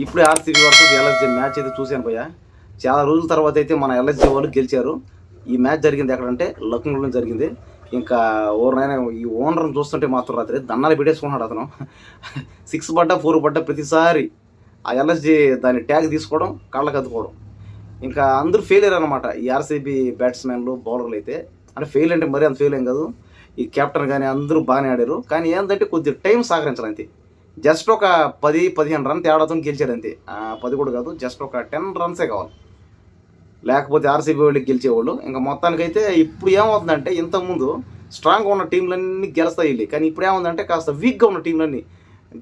ఇప్పుడే RCB versus LSG match అయితే చూశాను భయ్య. చాలా రోజుల తర్వాత అయితే మన ఎల్ఎస్జీ వాళ్ళు గెలిచారు. ఈ మ్యాచ్ జరిగింది ఎక్కడంటే లక్నోలో జరిగింది. ఇంకా ఓవరైనా ఈ ఓనర్ని చూస్తుంటే మాత్రం రాత్రి దండాలు పెట్టేసుకున్నాడు అతను. 6 పడ్డా 4 పడ్డా ప్రతిసారి ఆ ఎల్ఎస్జీ దాన్ని ట్యాగ్ తీసుకోవడం, కాళ్ళకి అద్దుకోవడం. ఇంకా అందరూ ఫెయిలియర్ అనమాట ఈ ఆర్సీబీ బ్యాట్స్మెన్లు, బౌలర్లు అయితే. అంటే ఫెయిల్ అంటే మరీ అంత ఫెయిల్ ఏం కాదు. ఈ కెప్టెన్ కానీ అందరూ బాగానే ఆడారు. కానీ ఏంటంటే కొద్దిగా టైం సహకరించాలి అంతే. జస్ట్ ఒక 10-15 రన్ తేడాతో గెలిచాడు అంతే. 10 కూడా కాదు, జస్ట్ ఒక 10 రన్సే కావాలి. లేకపోతే ఆర్సీబీ వాళ్ళకి గెలిచేవాళ్ళు. ఇంకా మొత్తానికైతే ఇప్పుడు ఏమవుతుందంటే ఇంతకుముందు స్ట్రాంగ్గా ఉన్న టీంలన్నీ గెలుస్తాయి వెళ్ళి, కానీ ఇప్పుడు ఏముందంటే కాస్త వీక్గా ఉన్న టీంలన్నీ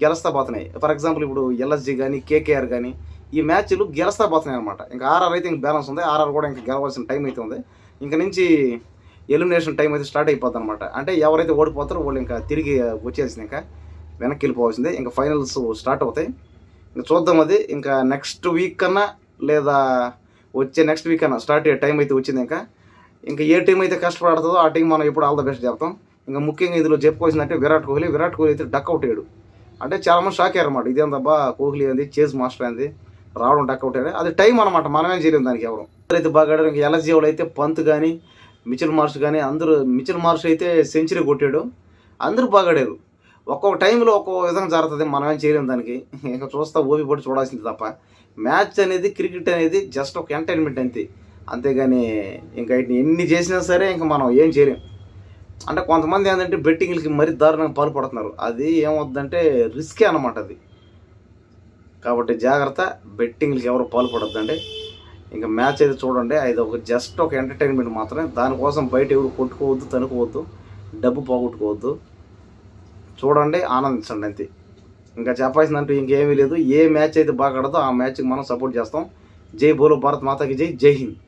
గెలుస్తా పోతున్నాయి. ఫర్ ఎగ్జాంపుల్ ఇప్పుడు ఎల్ఎస్జీ కానీ కేకేఆర్ కానీ ఈ మ్యాచ్లు గెలుస్తా పోతున్నాయి అనమాట. ఇంకా ఆర్ఆర్ అయితే ఇంక బ్యాలెన్స్ ఉంది. ఆర్ఆర్ కూడా ఇంకా గెలవాల్సిన టైం అయితే ఉంది. ఇంక నుంచి ఎలిమినేషన్ టైం అయితే స్టార్ట్ అయిపోద్ది అనమాట. అంటే ఎవరైతే ఓడిపోతారో వాళ్ళు ఇంకా తిరిగి వచ్చేసింది, ఇంకా వెనక్కి వెళ్ళిపోవాల్సిందే. ఇంకా ఫైనల్స్ స్టార్ట్ అవుతాయి. ఇంకా చూద్దాం అది. ఇంకా నెక్స్ట్ వీక్ కన్నా లేదా వచ్చే నెక్స్ట్ వీక్ అన్నా స్టార్ట్ అయ్యే టైం అయితే వచ్చింది. ఇంకా ఏ టీం అయితే కష్టపడుతుందో ఆ టీం మనం ఎప్పుడు ఆల్ ద బెస్ట్ చెప్తాం. ఇంకా ముఖ్యంగా ఇందులో చెప్పుకోవాల్సిందంటే విరాట్ కోహ్లీ అయితే డక్అవుట్ అయ్యాడు. అంటే చాలామంది షాక్ అయ్యారు అనమాట. ఇదేందబ్బా కోహ్లీ ఏంది, చేజ్ మాస్టర్ ఏంది, రావడం డక్అవుట్ అయ్యాడు. అది టైం అనమాట, మనమేం చేయలేము దానికి. ఎవరు అయితే బాగా ఆడారు. ఇంకా ఎల్ఎస్జీ వాళ్ళు అయితే పంత్ కానీ మిచెల్ మార్ష్ కానీ అందరూ. మిచెల్ మార్ష్ అయితే సెంచరీ కొట్టాడు. అందరూ బాగా ఆడారు. ఒక్కొక్క టైంలో ఒక్కొక్క విధంగా జరుగుతుంది, మనమేం చేయలేము దానికి. ఇంకా చూస్తా ఓపి పడి చూడాల్సింది తప్ప. మ్యాచ్ అనేది, క్రికెట్ అనేది జస్ట్ ఒక ఎంటర్టైన్మెంట్ అంతే. అంతేగాని ఇంకా ఎన్ని చేసినా సరే ఇంకా మనం ఏం చేయలేం. అంటే కొంతమంది ఏంటంటే బెట్టింగ్లకి మరీ దారుణంగా పాల్పడుతున్నారు. అది ఏమవుతుందంటే రిస్కే అనమాట అది. కాబట్టి జాగ్రత్త, బెట్టింగ్లకి ఎవరు పాల్పడొద్దండి. ఇంకా మ్యాచ్ అయితే చూడండి, అది ఒక జస్ట్ ఒక ఎంటర్టైన్మెంట్ మాత్రమే. దానికోసం బయట ఎవరు కొట్టుకోవద్దు, తనుకోవద్దు, డబ్బు పోగొట్టుకోవద్దు. చూడండి, ఆనందించండి అంతే. ఇంకా చెప్పాల్సిందంటూ ఇంకేమీ లేదు. ఏ మ్యాచ్ అయితే బాగా ఆడదో ఆ మ్యాచ్కి మనం సపోర్ట్ చేస్తాం. జై బోలో భారత్ మాతాకి జై. జై హింద్.